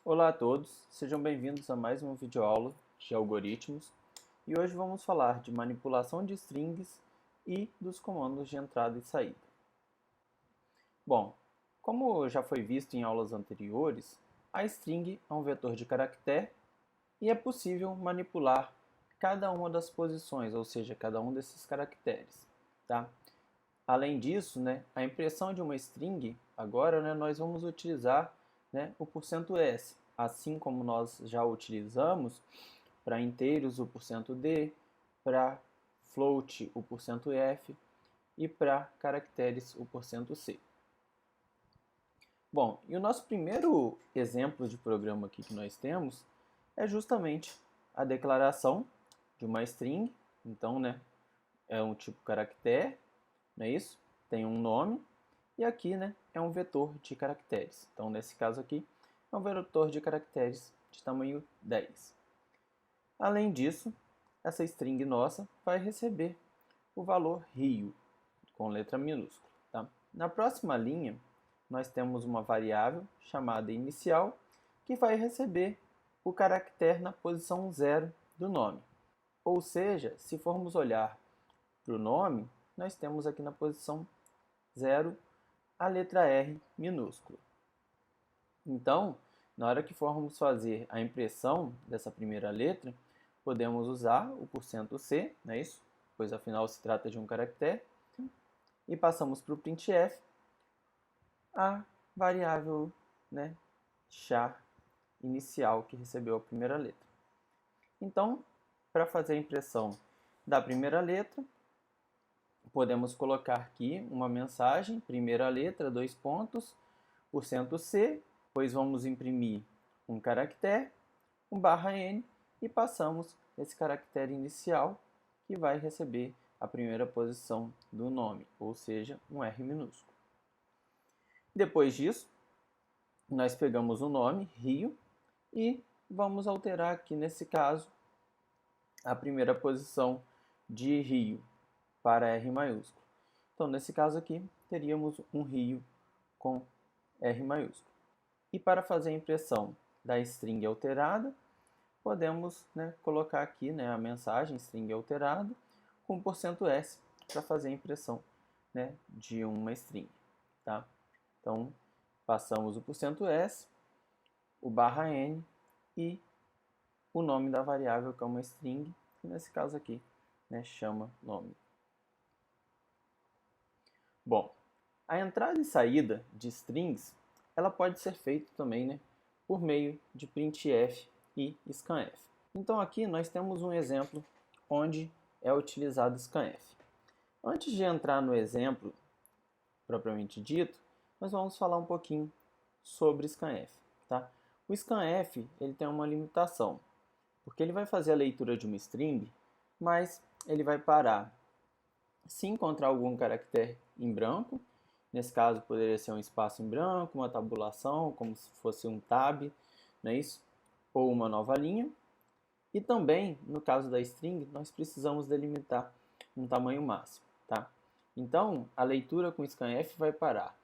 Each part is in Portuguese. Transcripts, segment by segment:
Olá a todos, sejam bem-vindos a mais uma videoaula de algoritmos e hoje vamos falar de manipulação de strings e dos comandos de entrada e saída. Bom, como já foi visto em aulas anteriores, a string é um vetor de caractere e é possível manipular cada uma das posições, ou seja, cada um desses caracteres. Tá? Além disso, a impressão de uma string, agora nós vamos utilizar o %s, assim como nós já utilizamos para inteiros o %d, para float o %f e para caracteres o %c. Bom, e o nosso primeiro exemplo de programa aqui que nós temos é justamente a declaração de uma string. Então, é um tipo caractere, não é isso? Tem um nome e aqui é um vetor de caracteres. Então, nesse caso aqui, é um vetor de caracteres de tamanho 10. Além disso, essa string nossa vai receber o valor rio, com letra minúscula. Tá? Na próxima linha, nós temos uma variável chamada inicial, que vai receber o caractere na posição 0 do nome. Ou seja, se formos olhar para o nome, nós temos aqui na posição 0 a letra R minúscula. Então, na hora que formos fazer a impressão dessa primeira letra, podemos usar o %c, não é isso? Pois afinal se trata de um caractere. E passamos para o printf a variável char inicial que recebeu a primeira letra. Então, para fazer a impressão da primeira letra, podemos colocar aqui uma mensagem, primeira letra, 2 pontos, %c, pois vamos imprimir um caractere, um /n, e passamos esse caractere inicial, que vai receber a primeira posição do nome, ou seja, um R minúsculo. Depois disso, nós pegamos o nome, Rio, e vamos alterar aqui, nesse caso, a primeira posição de Rio para R maiúsculo. Então, nesse caso aqui, teríamos um Rio com R maiúsculo. E para fazer a impressão da string alterada, podemos colocar aqui a mensagem string alterada com %s para fazer a impressão de uma string. Tá? Então, passamos o %s, o /n e o nome da variável, que é uma string, que nesse caso aqui chama nome. Bom, a entrada e saída de strings ela pode ser feita também por meio de printf e scanf. Então aqui nós temos um exemplo onde é utilizado scanf. Antes de entrar no exemplo propriamente dito, nós vamos falar um pouquinho sobre scanf. Tá? O scanf ele tem uma limitação, porque ele vai fazer a leitura de uma string, mas ele vai parar se encontrar algum caractere em branco. Nesse caso poderia ser um espaço em branco, uma tabulação, como se fosse um tab, não é isso? Ou uma nova linha. E também, no caso da string, nós precisamos delimitar um tamanho máximo. Tá? Então, a leitura com scanf vai parar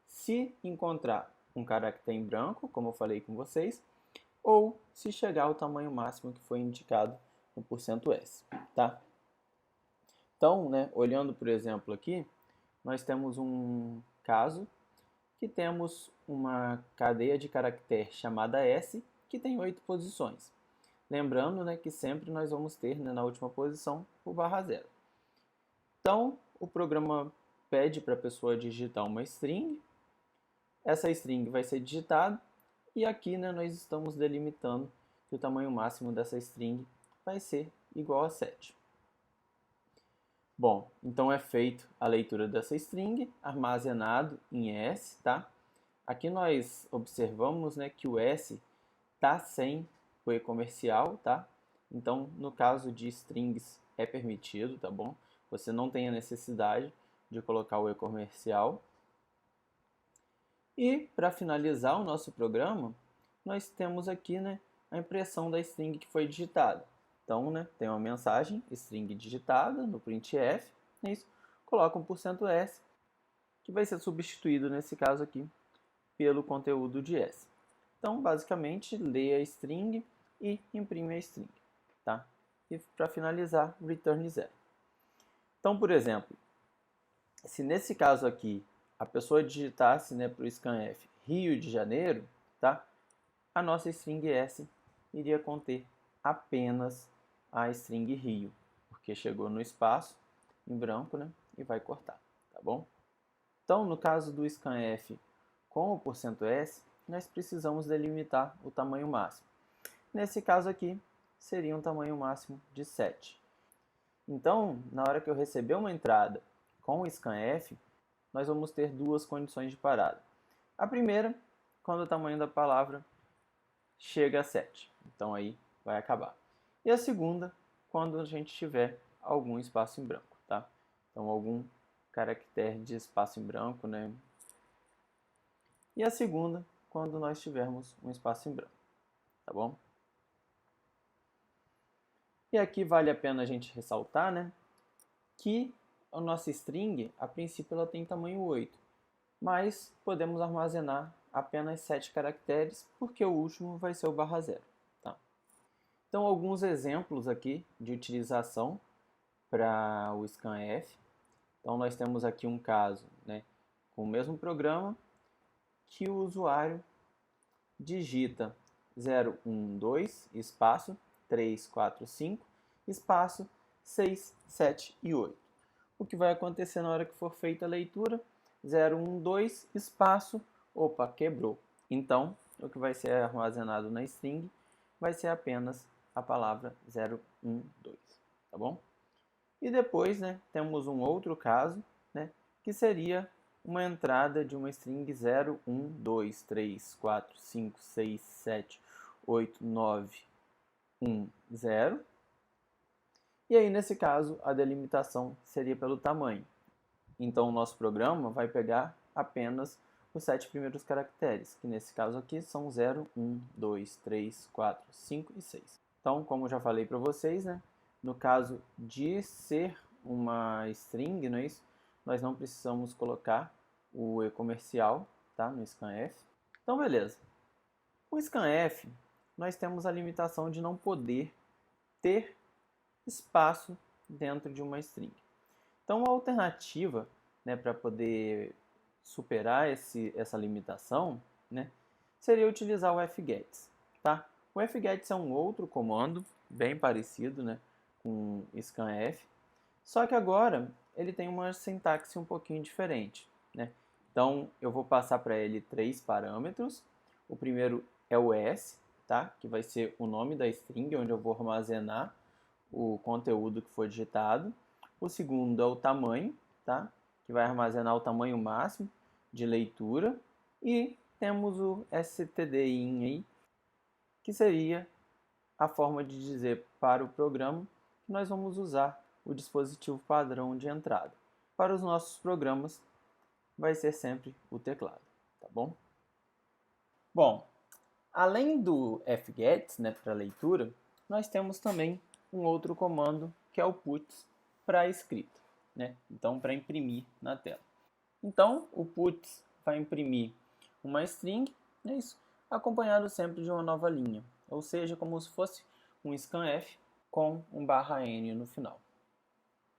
se encontrar um caractere em branco, como eu falei com vocês, ou se chegar ao tamanho máximo que foi indicado no %s. Tá? Então, olhando por exemplo aqui, nós temos um caso que temos uma cadeia de caractere chamada S, que tem 8 posições. Lembrando que sempre nós vamos ter na última posição o /0. Então, o programa pede para a pessoa digitar uma string. Essa string vai ser digitada e aqui nós estamos delimitando que o tamanho máximo dessa string vai ser igual a 7. Bom, então é feito a leitura dessa string, armazenado em S, tá? Aqui nós observamos que o S está sem o e-comercial, tá? Então, no caso de strings é permitido, tá bom? Você não tem a necessidade de colocar o e-comercial. E, para finalizar o nosso programa, nós temos aqui a impressão da string que foi digitada. Então, tem uma mensagem string digitada no printf, coloca um %s, que vai ser substituído nesse caso aqui pelo conteúdo de S. Então, basicamente, lê a string e imprime a string, tá? E para finalizar, return 0. Então, por exemplo, se nesse caso aqui a pessoa digitasse, né, para o scanf Rio de Janeiro, tá? A nossa string S iria conter apenas a string Rio, porque chegou no espaço em branco, né, e vai cortar, tá bom? Então, no caso do scanf com o %s, nós precisamos delimitar o tamanho máximo. Nesse caso aqui, seria um tamanho máximo de 7. Então, na hora que eu receber uma entrada com o scanf, nós vamos ter duas condições de parada. A primeira, quando o tamanho da palavra chega a 7. Então aí vai acabar. E a segunda, quando a gente tiver algum espaço em branco, tá? Então algum caractere de espaço em branco, né? E a segunda, quando nós tivermos um espaço em branco, tá bom? E aqui vale a pena a gente ressaltar, né, que a nossa string, a princípio, ela tem tamanho 8, mas podemos armazenar apenas 7 caracteres, porque o último vai ser o /0. Tá? Então, alguns exemplos aqui de utilização para o scanf. Então, nós temos aqui um caso, né, com o mesmo programa, que o usuário digita 012, espaço, 3, 4, 5, espaço, 6, 7 e 8. O que vai acontecer na hora que for feita a leitura? 012, espaço, opa, quebrou. Então, o que vai ser armazenado na string vai ser apenas a palavra 012, tá bom? E depois, né, temos um outro caso, né, que seria uma entrada de uma string 0, 1, 2, 3, 4, 5, 6, 7, 8, 9, 1, 0. E aí, nesse caso, a delimitação seria pelo tamanho. Então, o nosso programa vai pegar apenas os 7 primeiros caracteres, que nesse caso aqui são 0, 1, 2, 3, 4, 5 e 6. Então, como já falei para vocês, né, no caso de ser uma string, não é isso? Nós não precisamos colocar o e-comercial, tá, no scanf. Então, beleza. O scanf, nós temos a limitação de não poder ter espaço dentro de uma string. Então, a alternativa, né, para poder superar essa limitação, né, seria utilizar o fgets. Tá? O fgets é um outro comando bem parecido, né, com scanf, só que agora ele tem uma sintaxe um pouquinho diferente. Né? Então, eu vou passar para ele 3 parâmetros. O primeiro é o s, tá? Que vai ser o nome da string, onde eu vou armazenar o conteúdo que for digitado. O segundo é o tamanho, tá? Que vai armazenar o tamanho máximo de leitura. E temos o stdin aí, que seria a forma de dizer para o programa que nós vamos usar o dispositivo padrão de entrada. Para os nossos programas, vai ser sempre o teclado, tá bom? Bom, além do fgets, né, para leitura, nós temos também um outro comando que é o puts para escrita, né? Então, para imprimir na tela. Então, o puts vai imprimir uma string, é isso, acompanhado sempre de uma nova linha, ou seja, como se fosse um scanf com um /n no final.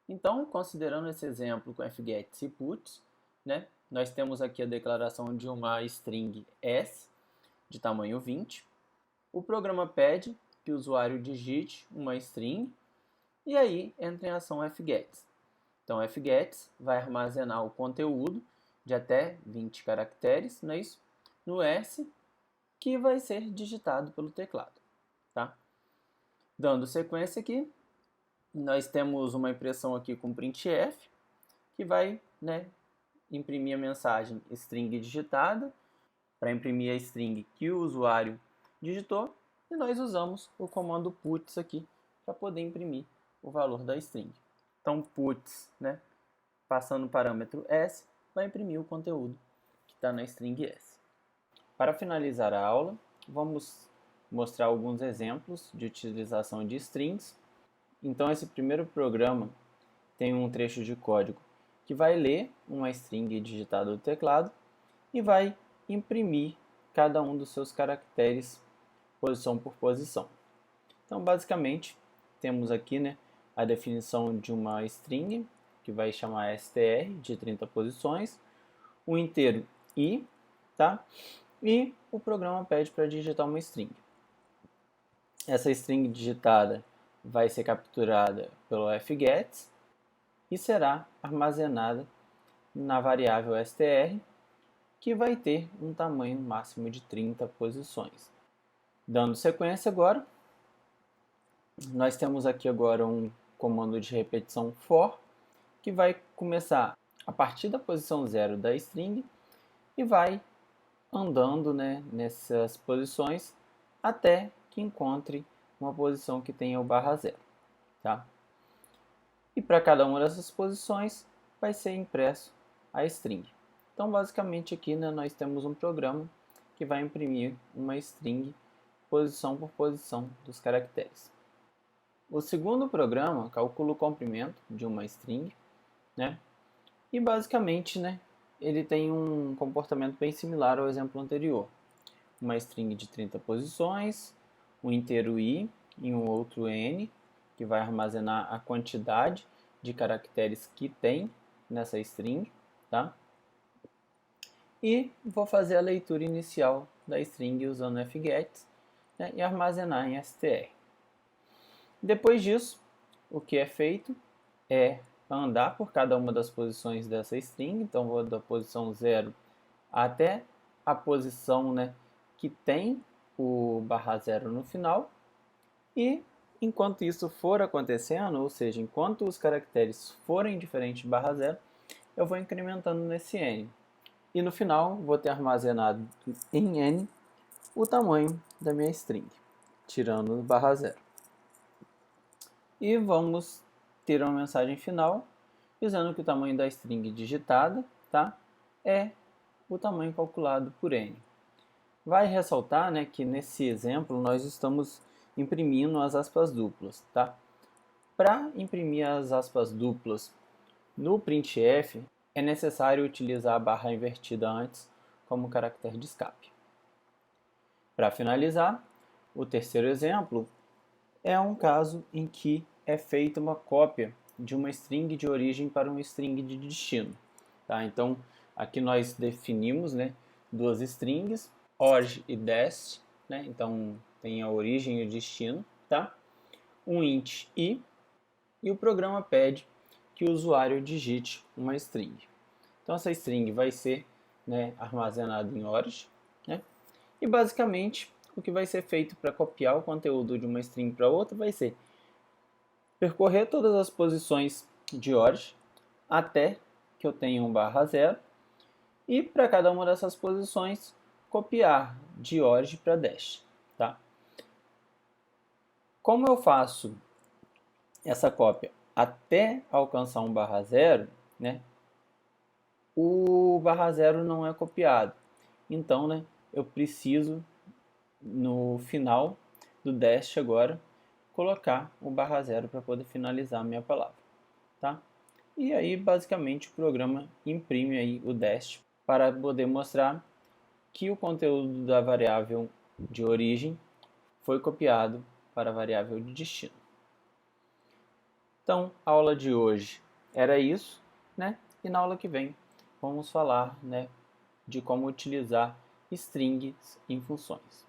Então, considerando esse exemplo com fgets e puts, né, nós temos aqui a declaração de uma string s de tamanho 20. O programa pede que o usuário digite uma string e aí entra em ação fgets. Então, fgets vai armazenar o conteúdo de até 20 caracteres, não é isso? No S, que vai ser digitado pelo teclado. Tá? Dando sequência aqui, nós temos uma impressão aqui com printf, que vai, né, imprimir a mensagem string digitada, para imprimir a string que o usuário digitou, e nós usamos o comando puts aqui para poder imprimir o valor da string. Então, puts, né, passando o parâmetro s, vai imprimir o conteúdo que está na string s. Para finalizar a aula, vamos mostrar alguns exemplos de utilização de strings. Então, esse primeiro programa tem um trecho de código que vai ler uma string digitada do teclado e vai imprimir cada um dos seus caracteres posição por posição. Então, basicamente, temos aqui, né, a definição de uma string, que vai chamar str, de 30 posições, o inteiro i, tá? E o programa pede para digitar uma string. Essa string digitada vai ser capturada pelo fgets e será armazenada na variável str, que vai ter um tamanho máximo de 30 posições. Dando sequência agora, nós temos aqui agora um comando de repetição for, que vai começar a partir da posição 0 da string e vai andando, né, nessas posições até que encontre uma posição que tenha o /0. Tá? E para cada uma dessas posições vai ser impresso a string. Então, basicamente aqui, né, nós temos um programa que vai imprimir uma string posição por posição dos caracteres. O segundo programa calcula o comprimento de uma string, né, e basicamente, né, ele tem um comportamento bem similar ao exemplo anterior. Uma string de 30 posições, um inteiro i e um outro n, que vai armazenar a quantidade de caracteres que tem nessa string, tá? E vou fazer a leitura inicial da string usando fgets, né, e armazenar em str. Depois disso, o que é feito é andar por cada uma das posições dessa string, então vou da posição 0 até a posição, né, que tem o /0 no final, e enquanto isso for acontecendo, ou seja, enquanto os caracteres forem diferentes de /0, eu vou incrementando nesse n. E no final vou ter armazenado em n o tamanho da minha string, tirando o /0. E vamos ter uma mensagem final dizendo que o tamanho da string digitada, tá, é o tamanho calculado por n. Vai ressaltar, né, que nesse exemplo nós estamos imprimindo as aspas duplas. Tá? Para imprimir as aspas duplas no printf, é necessário utilizar a barra invertida antes como caractere de escape. Para finalizar, o terceiro exemplo é um caso em que é feita uma cópia de uma string de origem para uma string de destino. Tá? Então, aqui nós definimos, né, duas strings, org e dest, né? Então tem a origem e o destino, tá? Um int i, e o programa pede que o usuário digite uma string. Então essa string vai ser, né, armazenada em org, né? E basicamente o que vai ser feito para copiar o conteúdo de uma string para outra vai ser percorrer todas as posições de org até que eu tenha um /0, e para cada uma dessas posições copiar de org para dash. Tá? Como eu faço essa cópia até alcançar um /0, né, o /0 não é copiado. Então, né, eu preciso, no final do dash agora, colocar o /0 para poder finalizar a minha palavra. Tá? E aí, basicamente, o programa imprime aí o dash para poder mostrar que o conteúdo da variável de origem foi copiado para a variável de destino. Então, a aula de hoje era isso, né? E na aula que vem vamos falar, né, de como utilizar strings em funções.